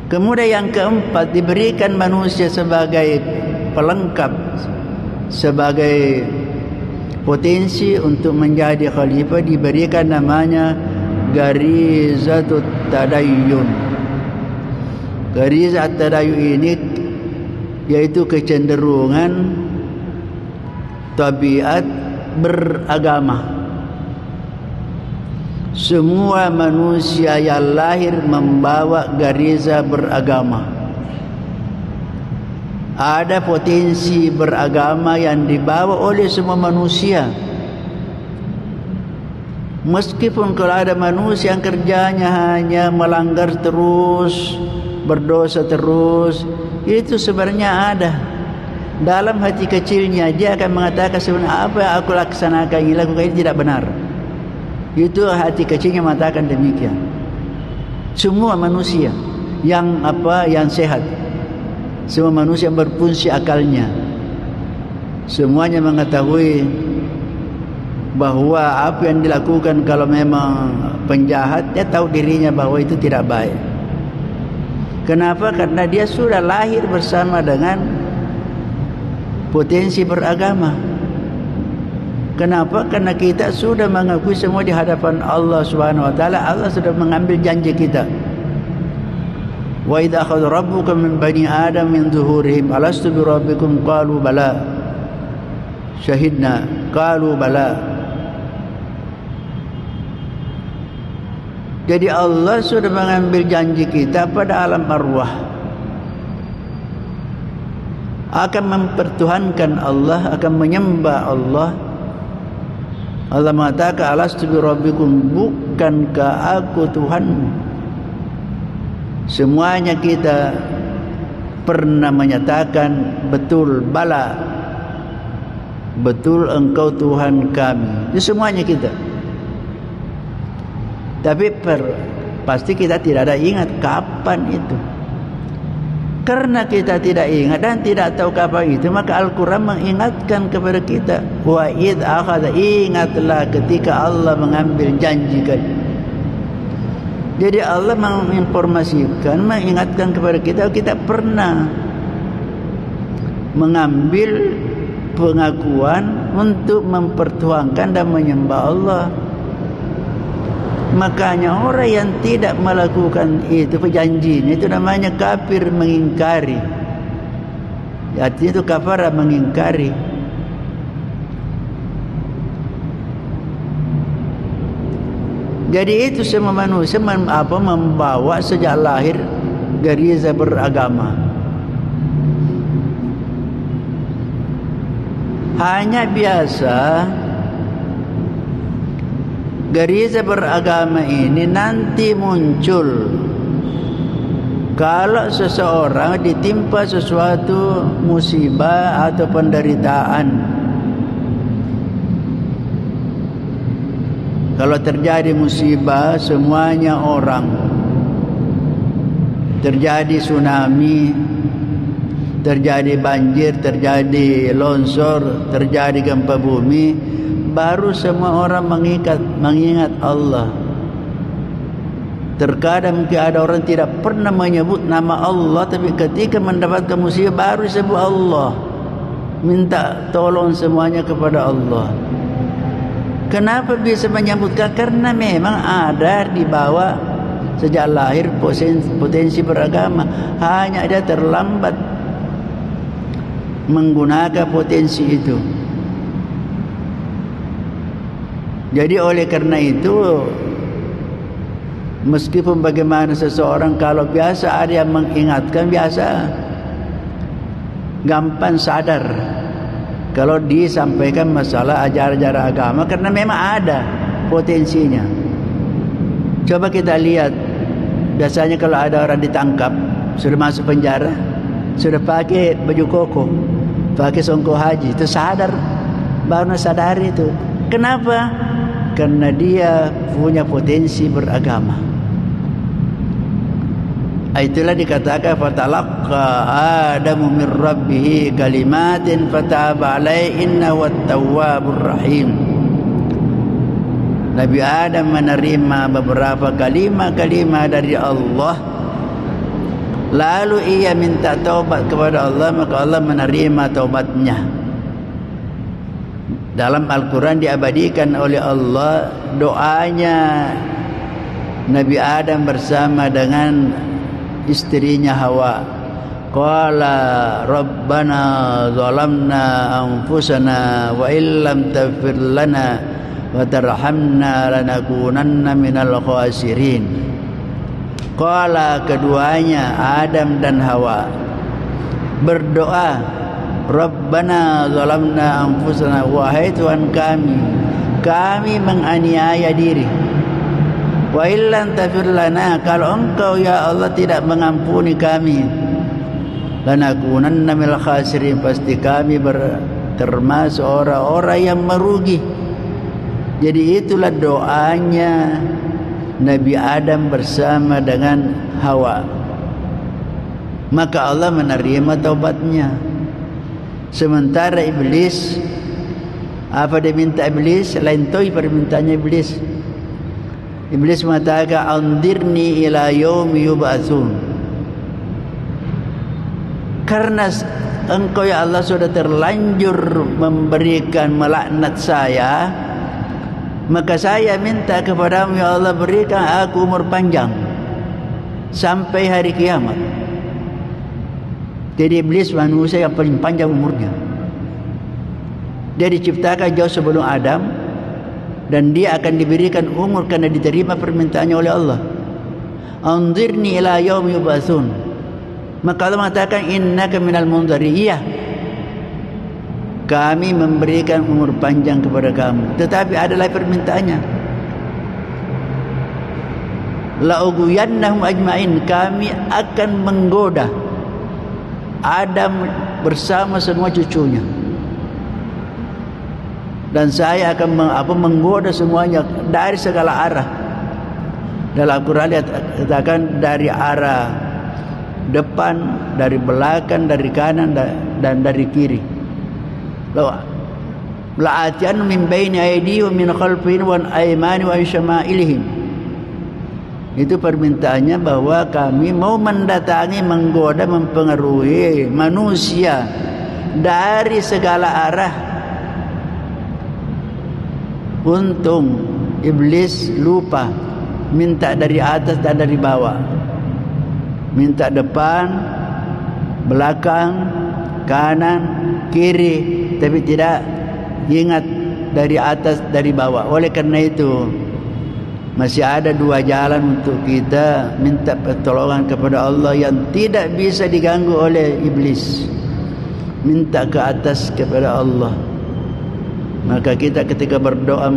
Kemudian yang keempat, diberikan manusia sebagai pelengkap, sebagai potensi untuk menjadi khalifah, diberikan namanya garizatut tadayyun. Garizat tadayyun ini yaitu kecenderungan tabiat beragama. Semua manusia yang lahir membawa gariza beragama. Ada potensi beragama yang dibawa oleh semua manusia. Meskipun kalau ada manusia yang kerjanya hanya melanggar terus, berdosa terus, itu sebenarnya ada. Dalam hati kecilnya dia akan mengatakan, sebenarnya apa yang aku laksanakan ini, lakukan ini tidak benar. Itu hati kecilnya mengatakan demikian. Semua manusia yang sehat, semua manusia yang berfungsi akalnya, semuanya mengetahui bahwa apa yang dilakukan kalau memang penjahat, dia tahu dirinya bahwa itu tidak baik. Kenapa? Karena dia sudah lahir bersama dengan potensi beragama. Kenapa? Karena kita sudah mengakui semua di hadapan Allah Subhanahu wa taala. Allah sudah mengambil janji kita. Wa idza akhadha rabbuka min bani adam min zuhurihim alastu bi rabbikum qalu bala syahidna qalu bala. Jadi Allah sudah mengambil janji kita pada alam arwah akan mempertuhankan Allah, akan menyembah Allah. Allah mengatakan, alastu bi rabbikum, bukankah aku Tuhanmu? Semuanya kita pernah menyatakan betul, bala, betul engkau Tuhan kami. Itu semuanya kita. Tapi pasti kita tidak ada ingat kapan itu. Karena kita tidak ingat dan tidak tahu kapan itu, maka Al-Quran mengingatkan kepada kita, wa id akhadha, ingatlah ketika Allah mengambil janji kan. Jadi Allah menginformasikan, mengingatkan kepada kita, kita pernah mengambil pengakuan untuk mempertuhankan dan menyembah Allah. Makanya orang yang tidak melakukan itu perjanjian, itu namanya kafir, mengingkari. Artinya itu kafara, mengingkari. Jadi itu semua manusia membawa sejak lahir gariza beragama. Hanya biasa gariza beragama ini nanti muncul kalau seseorang ditimpa sesuatu musibah atau penderitaan. Kalau terjadi musibah, semuanya orang, terjadi tsunami, terjadi banjir, terjadi longsor, terjadi gempa bumi, baru semua orang mengingat Allah. Terkadang mungkin ada orang tidak pernah menyebut nama Allah, tapi ketika mendapatkan musibah baru sebut Allah, minta tolong semuanya kepada Allah. Kenapa bisa menyebutkan? Karena memang ada di bawah sejak lahir potensi beragama. Hanya dia terlambat menggunakan potensi itu. Jadi oleh karena itu, meskipun bagaimana seseorang, kalau biasa ada yang mengingatkan, biasa gampang sadar kalau disampaikan masalah ajaran-ajaran agama, karena memang ada potensinya. Coba kita lihat, biasanya kalau ada orang ditangkap, sudah masuk penjara, sudah pakai baju koko, pakai songkok haji, itu sadar, baru sadari itu. Kenapa? Karena dia punya potensi beragama. Itulah dikatakan fatalaqqa Adamu min rabbih kalimatin fataba alaihi innahu at-tawwabur rahim. Nabi Adam menerima beberapa kalimat-kalimat dari Allah, lalu ia minta taubat kepada Allah, maka Allah menerima taubatnya. Dalam Al-Quran diabadikan oleh Allah doanya Nabi Adam bersama dengan istrinya Hawa. Qala rabbana zalamna anfusana wa illam taghfir lana wa tarhamna lanakunanna minal khasirin. Qala, keduanya Adam dan Hawa berdoa, Rabbana zalamna anfusana, wahai Tuhan kami menganiaya diri. Wa illam taghfir lana, kalau Engkau ya Allah tidak mengampuni kami, lanakunanna minal khasirin, pasti kami termasuk orang-orang yang merugi. Jadi itulah doanya Nabi Adam bersama dengan Hawa. Maka Allah menerima taubatnya. Sementara iblis, apa dia minta iblis? Lain tahu permintaannya iblis. Iblis mengatakan, andirni ila yaumi yub'atsun. Karena Engkau ya Allah sudah terlanjur memberikan melaknat saya, maka saya minta kepadamu ya Allah, berikan aku umur panjang sampai hari kiamat. Jadi iblis manusia yang paling panjang umurnya. Dia diciptakan jauh sebelum Adam, dan dia akan diberikan umur karena diterima permintaannya oleh Allah. Anzirni ila yaumi yub'atsun. Maka Allah mengatakan, innaka minal munzirin. Iya, kami memberikan umur panjang kepada kamu, tetapi adalah permintaannya, la ughwiyannahum ajmain, kami akan menggoda Adam bersama semua cucunya, dan saya akan menggoda semuanya dari segala arah. Dalam Al-Quran dikatakan dari arah depan, dari belakang, dari kanan, dan dari kiri. La'atiyan min baini aydihim wa min khalfihim wa an aymani wa an syama'ilihim. Itu permintaannya bahwa kami mau mendatangi, menggoda, mempengaruhi manusia dari segala arah. Untung iblis lupa, minta dari atas dan dari bawah, minta depan, belakang, kanan, kiri, tapi tidak ingat dari atas, dari bawah. Oleh karena itu masih ada dua jalan untuk kita minta pertolongan kepada Allah yang tidak bisa diganggu oleh iblis. Minta ke atas kepada Allah. Maka kita ketika berdoa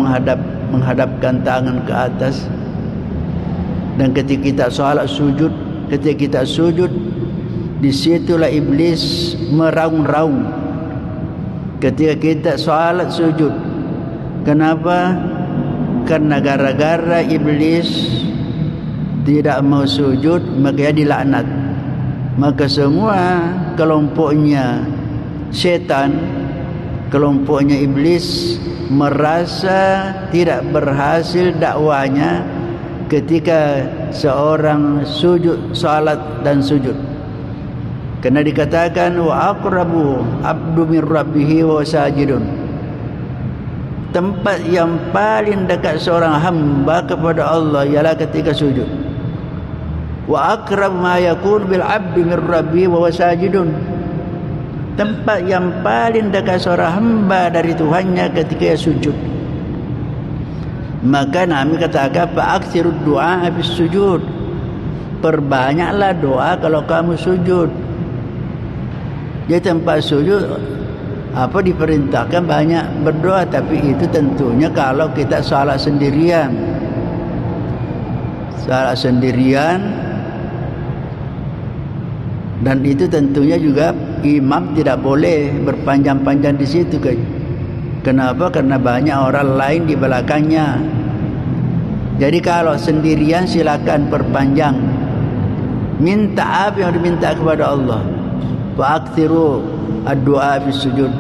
menghadapkan tangan ke atas, dan ketika kita salat sujud, ketika kita sujud, disitulah iblis meraung-raung. Ketika kita salat sujud, kenapa? Karena gara-gara iblis tidak mau sujud, maka dia dilaknat. Maka semua kelompoknya setan, kelompoknya iblis merasa tidak berhasil dakwanya ketika seorang sujud, salat dan sujud. Karena dikatakan wa aqrabu abdu min rabbih wa sajidun. Tempat yang paling dekat seorang hamba kepada Allah ialah ketika sujud. Wa aqrab ma yakun bil abdi min rabbih wa sajidun. Tempat yang paling dekat seorang hamba dari Tuhannya ketika sujud. Maka Nabi katakan fa'aksirud du'a habis sujud. Perbanyaklah doa kalau kamu sujud. Di tempat sujud diperintahkan banyak berdoa, tapi itu tentunya kalau kita salat sendirian. Salat sendirian, dan itu tentunya juga imam tidak boleh berpanjang-panjang di situ. Kenapa? Karena banyak orang lain di belakangnya. Jadi kalau sendirian silakan perpanjang. Minta apa yang diminta kepada Allah. Wa aktsiru ad-du'a fi sujud.